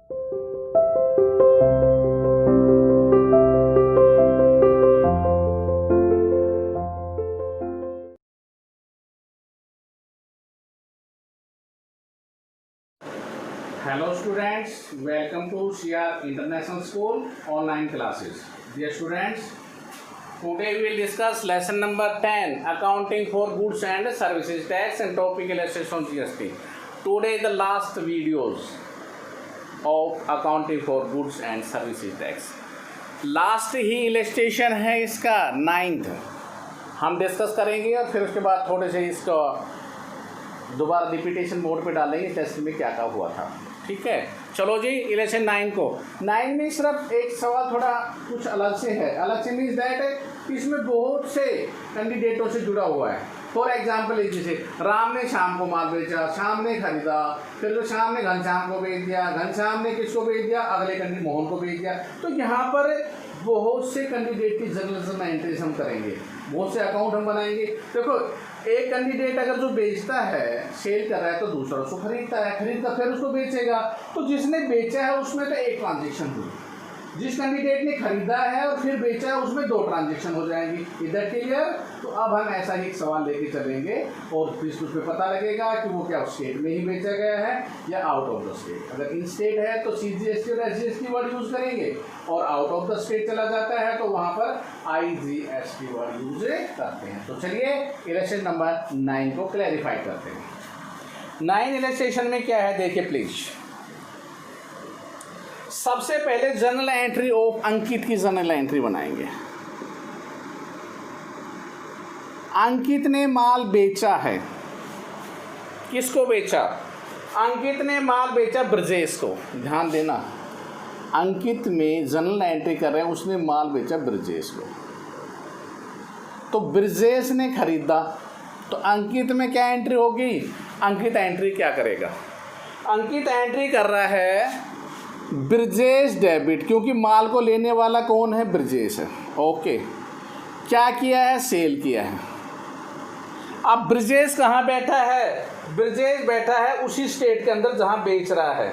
Hello students, welcome to CR International School online classes. Dear students, today we will discuss lesson number 10, accounting for goods and services tax and topic illustration on GST. Today the last videos of accounting for goods and services tax. Last he illustration है इसका 9th, हम discuss करेंगे और फिर उसके बाद थोड़े से इसको दोबारा रिपीटेशन मोड पे डालेंगे टेस्ट में क्या क्या हुआ था। ठीक है, चलो जी इलेक्शन 9 को 9 में सिर्फ एक सवाल थोड़ा कुछ अलग से है। अलग से मीन्स दैट इसमें बहुत से कैंडिडेटों से जुड़ा हुआ है। फॉर एग्जाम्पल जैसे राम ने शाम को माल बेचा, शाम ने खरीदा, फिर तो शाम ने घनश्याम को बेच दिया, घनश्याम ने किसको बेच दिया, अगले कैंडिडेट मोहन को बेच दिया। तो यहाँ पर बहुत से कैंडिडेट की जर्नलिज्म एंट्रीज हम करेंगे, बहुत से अकाउंट हम बनाएंगे। देखो एक कैंडिडेट अगर जो बेचता है, सेल कर रहा है, तो दूसरा उसको खरीदता है, खरीदता फिर उसको बेचेगा। तो जिसने बेचा है उसमें तो एक ट्रांजेक्शन हुई, जिस कैंडिडेट ने खरीदा है और फिर बेचा है उसमें 2 ट्रांजेक्शन हो जाएंगी। इधर क्लियर। तो अब हम ऐसा ही एक सवाल लेके चलेंगे और फिर उसमें पता लगेगा कि वो क्या स्टेट में ही बेचा गया है या आउट ऑफ द स्टेट। अगर इन स्टेट है तो CGST और SGST वर्ड यूज़ करेंगे, और आउट ऑफ द स्टेट चला जाता है तो वहाँ पर IGST वर्ड यूज करते हैं। तो चलिए इलेक्शन नंबर 9 को क्लैरिफाई करते हैं। 9 इलेक्ट्रेशन में क्या है देखिए प्लीज। सबसे पहले जर्नल एंट्री ऑफ अंकित की जर्नल एंट्री बनाएंगे। अंकित ने माल बेचा है, किसको बेचा? अंकित ने माल बेचा ब्रजेश को। ध्यान देना, अंकित में जर्नल एंट्री कर रहे हैं, उसने माल बेचा ब्रजेश को। तो ब्रजेश ने खरीदा, तो अंकित में क्या एंट्री होगी? अंकित एंट्री क्या करेगा? अंकित एंट्री कर रहा है ब्रजेश डेबिट, क्योंकि माल को लेने वाला कौन है? ब्रजेश है। ओके, क्या किया है? सेल किया है। अब ब्रजेश कहाँ बैठा है? ब्रजेश बैठा है उसी स्टेट के अंदर जहाँ बेच रहा है।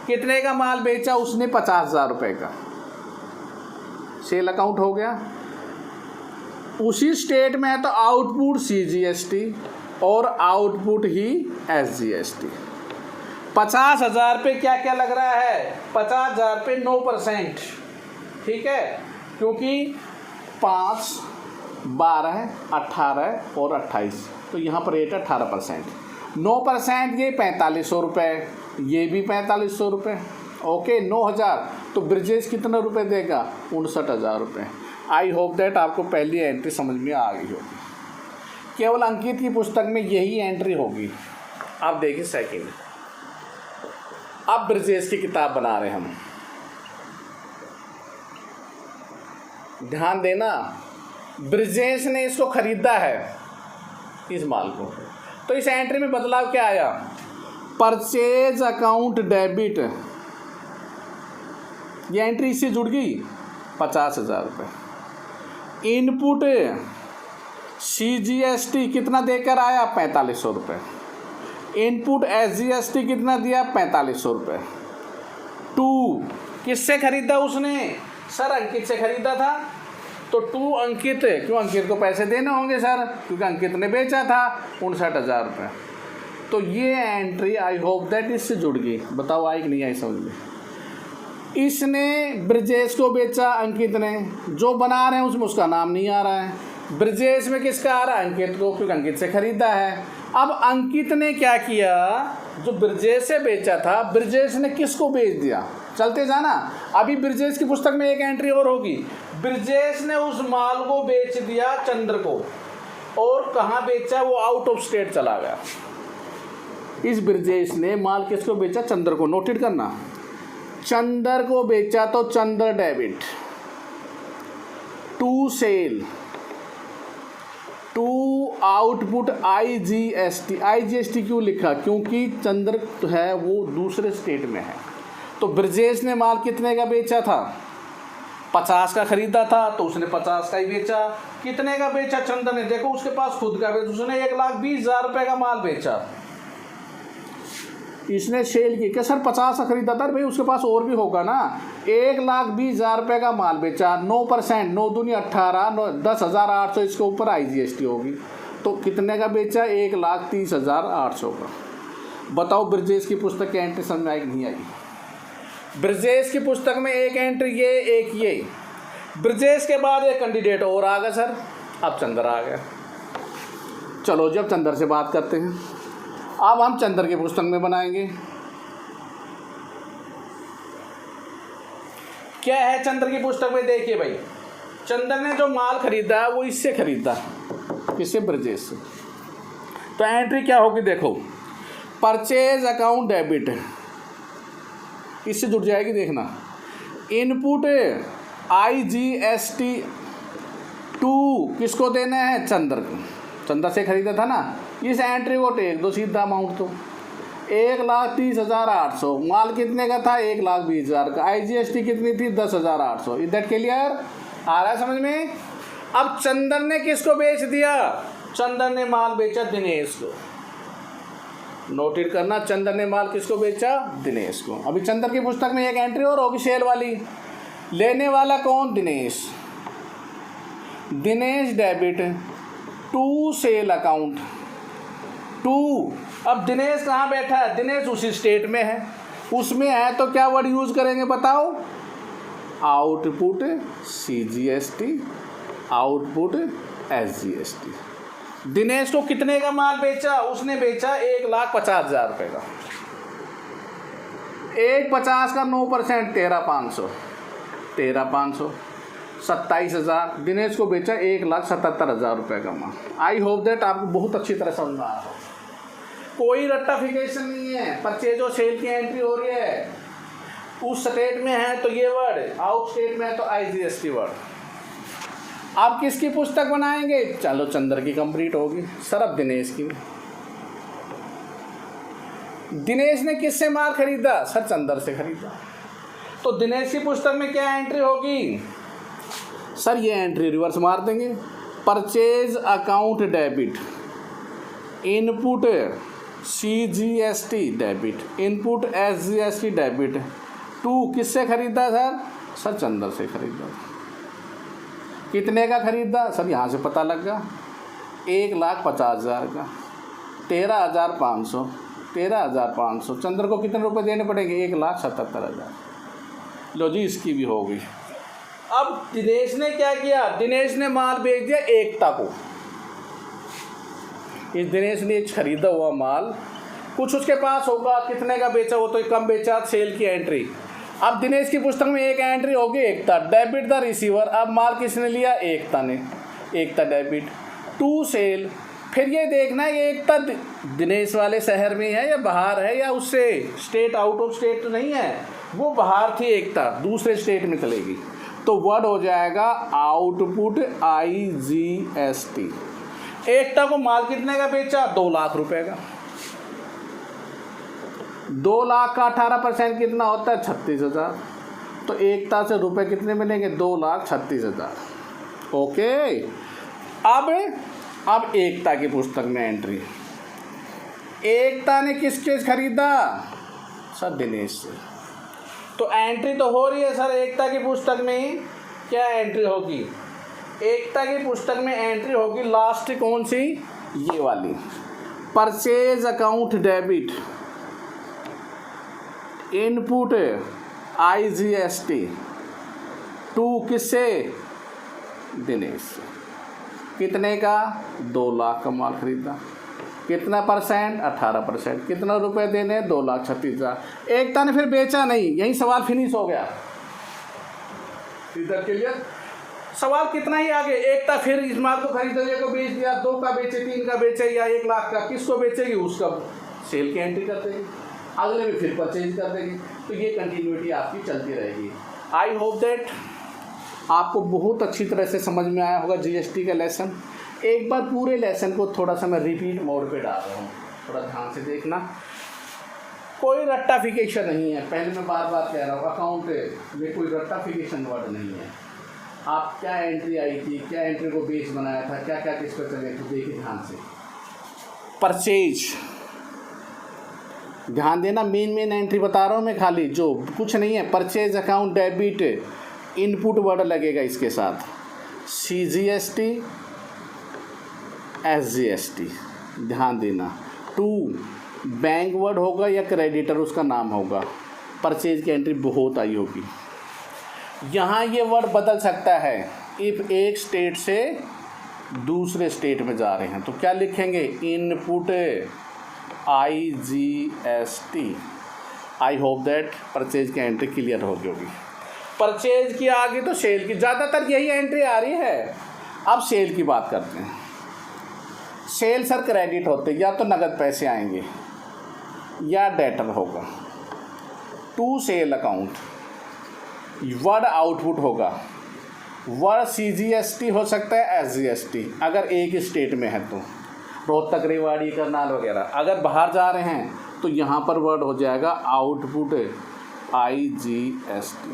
कितने का माल बेचा उसने? 50,000 रुपये का। सेल अकाउंट हो गया। उसी स्टेट में है तो आउटपुट CGST और आउटपुट ही SGST। 50,000 पे क्या क्या लग रहा है? 50,000 पे 9%। ठीक है, क्योंकि 5, 12, 18 और 28, तो यहाँ पर रेट है 18%। 9% ये 4500 रुपये, ये भी 4500 रुपये। ओके, 9,000। तो ब्रजेश कितना रुपये देगा? 59,000 रुपये। आई होप दैट आपको पहली एंट्री समझ में आ गई होगी। केवल अंकित की पुस्तक में यही एंट्री होगी। आप देखिए सेकंड, अब ब्रजेश की किताब बना रहे हम। ध्यान देना, ब्रजेश ने इसको खरीदा है, इस माल को। तो इस एंट्री में बदलाव क्या आया? परचेज अकाउंट डेबिट, ये एंट्री इससे जुड़ गई 50,000 रुपये। इनपुट CGST कितना देकर आया? 4500 रुपये। इनपुट SGST कितना दिया? 4500 रुपये। 2 किससे खरीदा उसने? सर अंकित से खरीदा था, तो 2 अंकित। क्यों? अंकित को पैसे देने होंगे सर, क्योंकि अंकित ने बेचा था 59,000 रुपये। तो ये एंट्री आई होप दैट इससे जुड़ गई। बताओ आई कि नहीं आई समझ में? इसने ब्रजेश को बेचा, अंकित ने। जो बना रहे हैं उसमें उसका नाम नहीं आ रहा है। ब्रजेश में किसका आ रहा है? अंकित को, क्योंकि अंकित से खरीदा है। अब अंकित ने क्या किया? जो ब्रजेश से बेचा था, ब्रजेश ने किसको बेच दिया? चलते जाना, अभी ब्रजेश की पुस्तक में एक एंट्री और होगी। ब्रजेश ने उस माल को बेच दिया चंद्र को, और कहाँ बेचा? वो आउट ऑफ स्टेट चला गया। इस ब्रजेश ने माल किसको बेचा? चंद्र को। नोटेड करना, चंद्र को बेचा तो चंद्र डेबिट। 2 सेल, 2 आउटपुट IGST क्यों लिखा? क्योंकि चंद्र है वो दूसरे स्टेट में है। तो ब्रजेश ने माल कितने का बेचा था? 50 का खरीदा था, तो उसने 50 का ही बेचा। कितने का बेचा चंद्र ने? देखो उसके पास खुद का बेचा, उसने 1,20,000 रुपये का माल बेचा। इसने सेल की, क्या सर 50 का खरीदा था, भाई उसके पास और भी होगा ना। 1,20,000 रुपये का माल बेचा, 9%, 9 दूनी 18, 10,800 इसके ऊपर IGST होगी, तो कितने का बेचा? 1,30,800 का। बताओ ब्रजेश की पुस्तक की एंट्री समझ में आई नहीं आई? ब्रजेश की पुस्तक में एक एंट्री ये, एक ये, ब्रजेश के बाद एक कैंडिडेट और आ गया सर, अब चंद्र आ गया। चलो जब चंद्र से बात करते हैं, अब हम चंद्र की पुस्तक में बनाएंगे। क्या है चंद्र की पुस्तक में? देखिए भाई, चंद्र ने जो माल खरीदा है वो इससे खरीदा, किससे? ब्रजेश से। तो एंट्री क्या होगी? देखो, परचेज अकाउंट डेबिट, इससे जुड़ जाएगी, देखना। इनपुट IGST 2 किसको देना है? चंद्र को। चंद्र से खरीदा था ना, इस एंट्री को टेक दो सीधा अमाउंट, तो 1,30,800, माल कितने का था? 1,20,000 का, IGST कितनी थी? 10,800। Is that clear? आ रहा है समझ में? अब चंदर ने किसको बेच दिया? चंदर ने माल बेचा दिनेश को। नोटिट करना, चंदर ने माल किसको बेचा? दिनेश को। अभी चंदर की पुस्तक में एक एंट्री और होगी सेल वाली। लेने वाला कौन? Dinesh. Dinesh debit to sale account 2। अब दिनेश कहाँ बैठा है? दिनेश उसी स्टेट में है, उसमें है तो क्या वर्ड यूज करेंगे बताओ? Output CGST, output SGST। Dinesh को कितने का माल बेचा? उसने बेचा 1,50,000 रुपये का। 1,50 का 9%, 13,500, 13,500, 27,000। दिनेश को बेचा 1,77,000 रुपये का माल। आई होप दैट आपको बहुत अच्छी तरह समझ में आ रहा हो। कोई रट्टाफिकेशन नहीं है, परचेज और सेल की एंट्री हो रही है। उस स्टेट में है तो ये वर्ड, आउट स्टेट में है तो IGST वर्ड। आप किसकी पुस्तक बनाएंगे? चलो चंद्र की कंप्लीट होगी सर, अब दिनेश की। दिनेश ने किससे माल खरीदा? सर चंद्र से खरीदा। तो दिनेश की पुस्तक में क्या एंट्री होगी? सर ये एंट्री रिवर्स मार देंगे। Purchase account debit, input CGST debit, input SGST debit 2 किससे खरीदा सर? सर चंद्र से खरीदा। कितने का खरीदा? सर यहाँ से पता लग गया, 1,50,000 का, 13,500, 13,500। चंद्र को कितने रुपए देने पड़ेंगे? 1,77,000। लो जी, इसकी भी होगी। अब दिनेश ने क्या किया? दिनेश ने माल बेच दिया एकता को। इस दिनेश ने खरीदा हुआ माल कुछ उसके पास होगा, कितने का बेचा? वो तो कम बेचा, सेल की एंट्री। अब दिनेश की पुस्तक में एक एंट्री होगी एकता, डेबिट द रिसीवर। अब माल किसने लिया? एकता ने। एकता डेबिट टू सेल। फिर ये देखना है ये एकता दिनेश वाले शहर में है या बाहर है, या उससे स्टेट, आउट ऑफ स्टेट तो नहीं है, वो बाहर थी एकता, दूसरे स्टेट में चलेगी। तो वर्ड हो जाएगा आउटपुट IGST। एकता को माल कितने का बेचा? 2 लाख रुपए का। 2 लाख का 18% कितना होता है? 36,000। तो एकता से रुपए कितने मिलेंगे? 2,36,000। ओके। अब एकता की पुस्तक में एंट्री। एकता ने किसके खरीदा? सर दिनेश से। तो एंट्री तो हो रही है सर एकता की पुस्तक में। क्या एंट्री होगी? एकता की पुस्तक में एंट्री होगी लास्ट कौन सी? ये वाली, purchase account debit, input IGST 2 किससे? दिनेश से। कितने का? 2 लाख का माल खरीदा। कितना परसेंट? 18%। कितना रुपए देने? 2,36,000। एकता ने फिर बेचा नहीं, यही सवाल फिनिश हो गया। इधर क्लियर? सवाल कितना ही आगे। एकता फिर इस माल को खरीदने को बेच दिया, 2 का बेचे, 3 का बेचे या 1 लाख का, किसको बेचेगी? उसका सेल की एंट्री कर देगी, अगले में फिर परचेज कर देगी। तो ये कंटिन्यूटी आपकी चलती रहेगी। आई होप दैट आपको बहुत अच्छी तरह से समझ में आया होगा GST का लेसन। एक बार पूरे लेसन को थोड़ा सा मैं रिपीट मोड पे डाल रहा हूँ, थोड़ा ध्यान से देखना। कोई रट्टाफिकेशन नहीं है, पहले मैं बार बार कह रहा हूँ, अकाउंट में कोई रट्टाफिकेशन वर्ड नहीं है। आप क्या एंट्री आई थी, क्या एंट्री को बेस बनाया था, क्या क्या किस पर चले, तो देखिए ध्यान से। परचेज ध्यान देना, मेन एंट्री बता रहा हूँ मैं, खाली जो कुछ नहीं है। Purchase account debit, input word लगेगा इसके साथ, CGST SGST, ध्यान देना। 2 बैंक वर्ड होगा या क्रेडिटर उसका नाम होगा। परचेज की एंट्री बहुत आई होगी। यहाँ ये वर्ड बदल सकता है इफ़ एक स्टेट से दूसरे स्टेट में जा रहे हैं तो क्या लिखेंगे, input IGST। I hope that purchase की एंट्री क्लियर होगी। परचेज की आगे तो सेल की, ज़्यादातर यही एंट्री आ रही है। अब सेल की बात करते हैं। सेल सर क्रेडिट होते, या तो नगद पैसे आएंगे या डेटर होगा। 2 सेल अकाउंट, वर्ड आउटपुट होगा, वर्ड CGST हो सकता है SGST अगर एक स्टेट में है तो, रोहतक रेवाड़ी करनाल वगैरह। अगर बाहर जा रहे हैं तो यहाँ पर वर्ड हो जाएगा output IGST।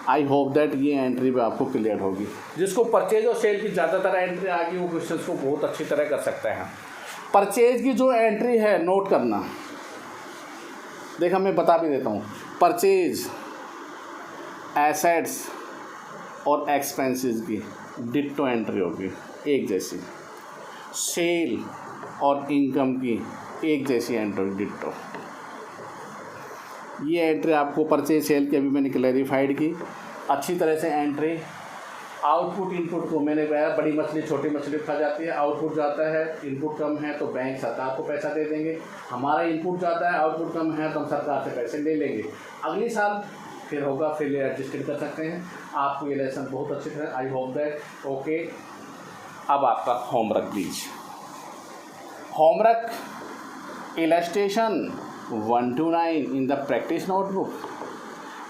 I hope that ये एंट्री भी आपको क्लियर होगी। जिसको परचेज और सेल की ज़्यादातर एंट्री आ गई वो क्वेश्चन को बहुत अच्छी तरह कर सकता है। परचेज की जो एंट्री है नोट करना, देखा मैं बता भी देता हूँ। परचेज एसेट्स और एक्सपेंसेस की डिट्टो एंट्री होगी, एक जैसी। सेल और इनकम की एक जैसी एंट्री डिट्टो। ये एंट्री आपको परचेज सेल की अभी मैंने क्लैरिफाइड की अच्छी तरह से। एंट्री आउटपुट इनपुट को मैंने बताया, बड़ी मछली छोटी मछली खा जाती है। आउटपुट जाता है, इनपुट कम है तो बैंक सरकार को पैसा दे देंगे। हमारा इनपुट जाता है, आउटपुट कम है तो हम सरकार से पैसे ले लेंगे। अगली साल फिर होगा, फिर एडजस्टेड कर सकते हैं। आपको ये लेसन बहुत अच्छी तरह, आई होप दैट ओके। अब आपका homework please. Homework illustration 1 to 9 in the practice notebook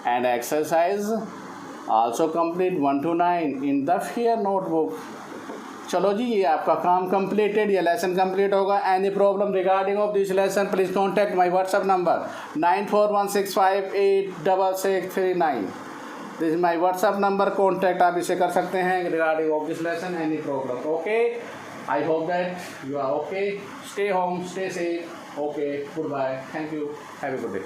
and exercise also complete 1 to 9 in the fear notebook। चलो जी, ये आपका काम completed, ये लेसन कंप्लीट होगा। Any problem regarding of this lesson please contact my WhatsApp number 9416586639। This is my WhatsApp number, contact आप इसे कर सकते हैं regarding of this lesson any problem. Okay, I hope that you are okay. Stay home, stay safe. Okay, goodbye, thank you, have a good day.